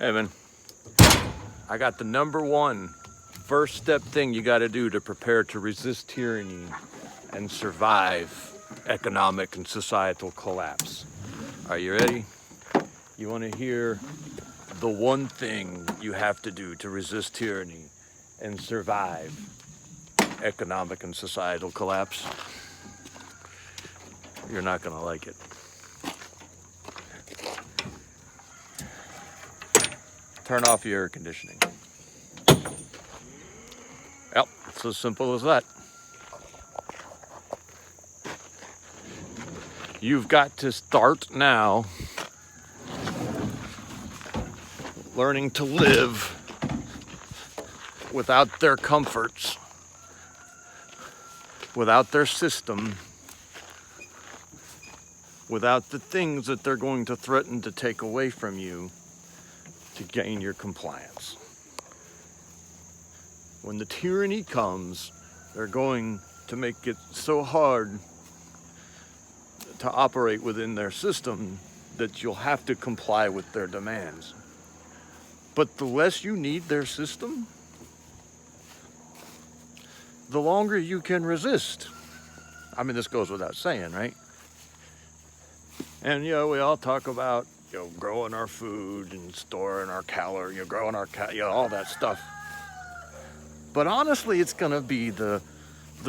Hey man, I got the number one first step thing you got to do to prepare to resist tyranny and survive economic and societal collapse. Are you ready? You want to hear the one thing you have to do to resist tyranny and survive economic and societal collapse? You're not going to like it. Turn off your air conditioning. Yep, it's as simple as that. You've got to start now learning to live without their comforts, without their system, without the things that they're going to threaten to take away from you to gain your compliance. When the tyranny comes, they're going to make it so hard to operate within their system that you'll have to comply with their demands. But the less you need their system, the longer you can resist. I mean, this goes without saying, right? And, we all talk about, growing our food and storing our calories, growing our, all that stuff. But honestly, it's going to be the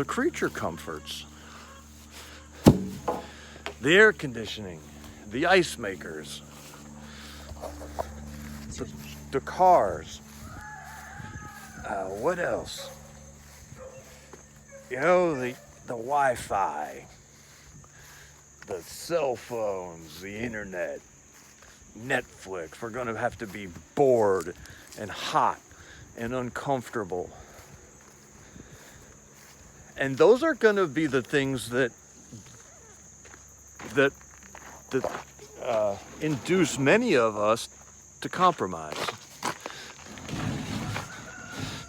creature comforts, the air conditioning, the ice makers, the cars. What else? The Wi-Fi, the cell phones, the internet, Netflix. We're going to have to be bored and hot and uncomfortable. And those are going to be the things that induce many of us to compromise.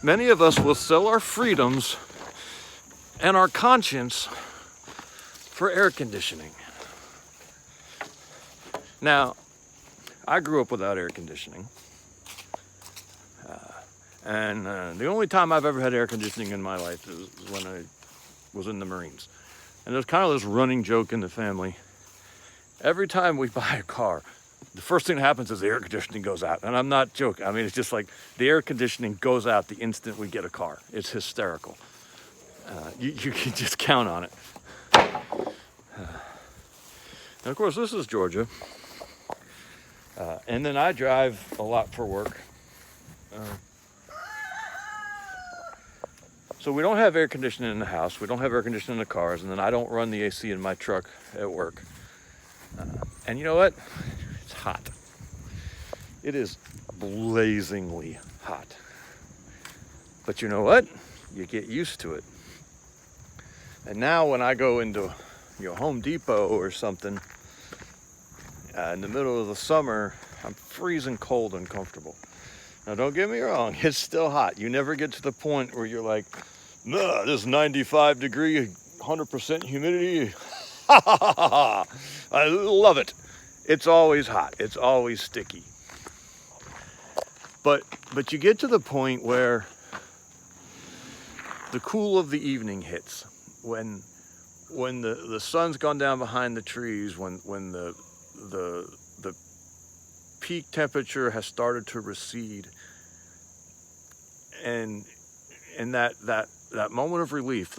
Many of us will sell our freedoms and our conscience for air conditioning. Now, I grew up without air conditioning. And the only time I've ever had air conditioning in my life is when I was in the Marines. And there's kind of this running joke in the family. Every time we buy a car, the first thing that happens is the air conditioning goes out. And I'm not joking. I mean, it's just like the air conditioning goes out the instant we get a car. It's hysterical. You can just count on it. And of course, this is Georgia. And then I drive a lot for work. So we don't have air conditioning in the house. We don't have air conditioning in the cars. And then I don't run the AC in my truck at work. And you know what? It's hot. It is blazingly hot. But you know what? You get used to it. And now when I go into Home Depot or something in the middle of the summer, I'm freezing cold and uncomfortable. Now don't get me wrong, it's still hot. You never get to the point where you're like, nah, this 95 degree, 100% humidity. Ha ha ha ha! I love it. It's always hot. It's always sticky. But you get to the point where the cool of the evening hits. When the sun's gone down behind the trees, when the peak temperature has started to recede, and that moment of relief,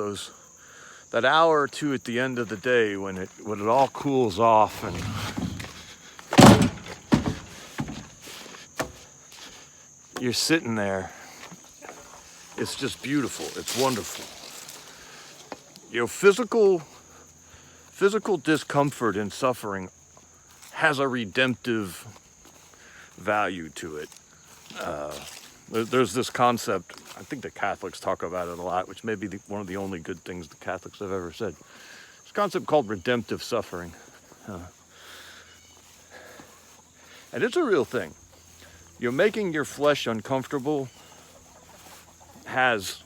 that hour or two at the end of the day when it all cools off and you're sitting there, it's just beautiful. It's wonderful. Physical discomfort and suffering has a redemptive value to it. There's this concept, I think the Catholics talk about it a lot, which may be one of the only good things the Catholics have ever said. It's a concept called redemptive suffering. And it's a real thing. Making your flesh uncomfortable has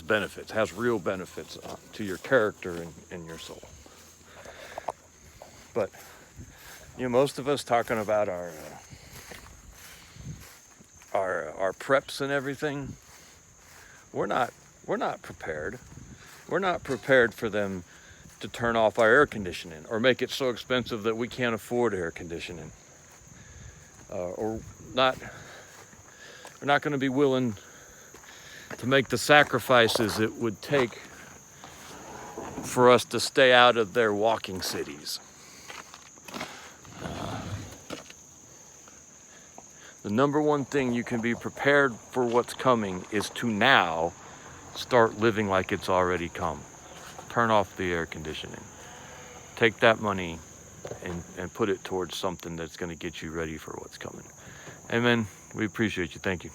benefits, has real benefits to your character and your soul. But Most of us talking about our preps and everything. We're not prepared. We're not prepared for them to turn off our air conditioning or make it so expensive that we can't afford air conditioning. Or not. We're not going to be willing to make the sacrifices it would take for us to stay out of their walking cities. The number one thing you can be prepared for what's coming is to now start living like it's already come. Turn off the air conditioning. Take that money and put it towards something that's going to get you ready for what's coming. Amen. We appreciate you. Thank you.